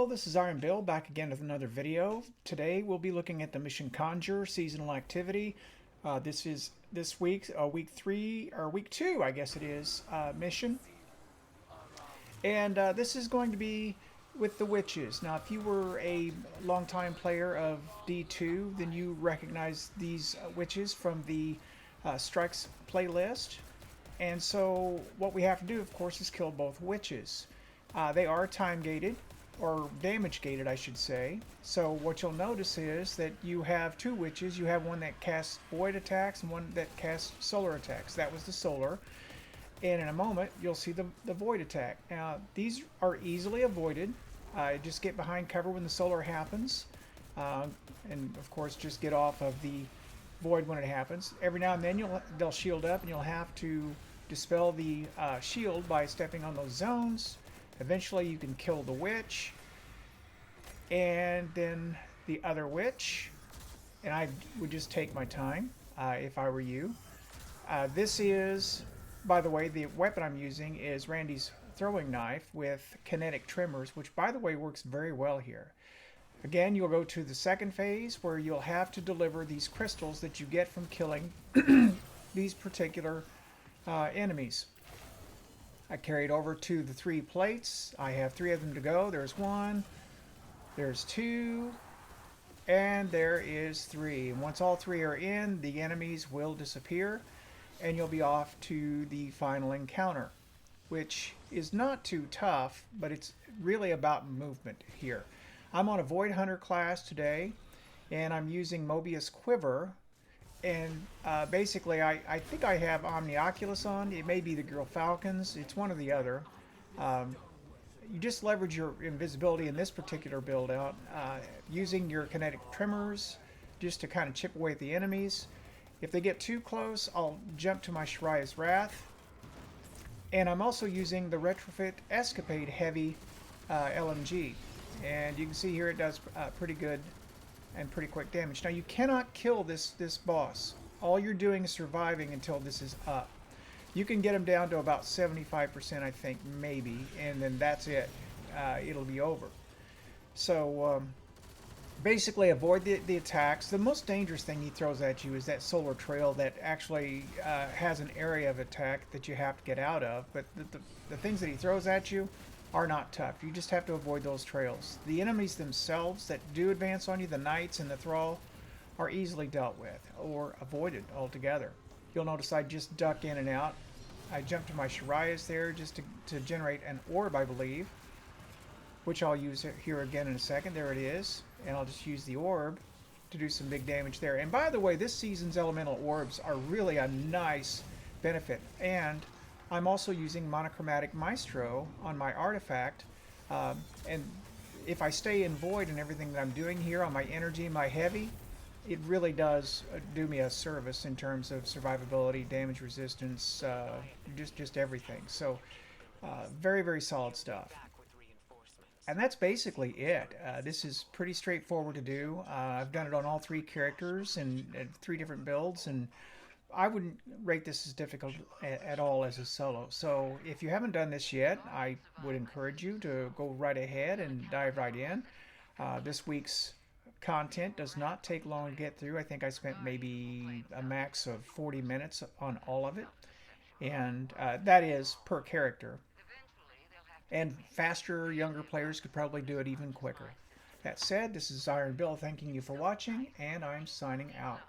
Hello, this is Iron Bill back again with another video. Today we'll be looking at the mission Conjure seasonal activity. This is this week's week 3 or week 2, I guess it is, mission. And this is going to be with the witches. Now, if you were a longtime player of D2, then you recognize these witches from the Strikes playlist. And so what we have to do, of course, is kill both witches. They are time gated, or damage gated, I should say. So what you'll notice is that you have two witches. You have one that casts void attacks and one that casts solar attacks. That was the solar. And in a moment, you'll see the void attack. Now, these are easily avoided. Just get behind cover when the solar happens. And of course, just get off of the void when it happens. Every now and then they'll shield up, and you'll have to dispel the shield by stepping on those zones. Eventually you can kill the witch and then the other witch, and I would just take my time if I were you. This is, by the way, the weapon I'm using is Randy's throwing knife with kinetic tremors, which by the way works very well here. Again, you'll go to the second phase where you'll have to deliver these crystals that you get from killing these particular enemies. I carried over to the 3 plates. I have 3 of them to go. There's 1, there's 2, and there is 3. And once all 3 are in, the enemies will disappear, and you'll be off to the final encounter, which is not too tough, but it's really about movement here. I'm on a Void Hunter class today, and I'm using Mobius Quiver. And basically, I think I have Omnioculus on. It may be the Girl Falcons. It's one or the other. You just leverage your invisibility in this particular build out, using your kinetic tremors just to kind of chip away at the enemies. If they get too close, I'll jump to my Shariah's Wrath. And I'm also using the Retrofit Escapade Heavy LMG. And you can see here it does pretty good and pretty quick damage. Now, you cannot kill this boss. All you're doing is surviving until this is up. You can get him down to about 75%, I think, maybe, and then that's it. It'll be over. So basically avoid the attacks. The most dangerous thing he throws at you is that solar trail that actually has an area of attack that you have to get out of, but the things that he throws at you are not tough. You just have to avoid those trails. The enemies themselves that do advance on you, the knights and the thrall, are easily dealt with or avoided altogether. You'll notice I just duck in and out. I jump to my Shariahs there just to generate an orb, I believe, which I'll use here again in a second. There it is. And I'll just use the orb to do some big damage there. And by the way, this season's elemental orbs are really a nice benefit. And I'm also using Monochromatic Maestro on my artifact, and if I stay in Void and everything that I'm doing here on my energy and my heavy, it really does do me a service in terms of survivability, damage resistance, just everything. So very, very solid stuff. And that's basically it. This is pretty straightforward to do. I've done it on all 3 characters and 3 different builds, and I wouldn't rate this as difficult at all as a solo. So if you haven't done this yet, I would encourage you to go right ahead and dive right in. This week's content does not take long to get through. I think I spent maybe a max of 40 minutes on all of it. And that is per character. And faster, younger players could probably do it even quicker. That said, this is Iron Bill thanking you for watching, and I'm signing out.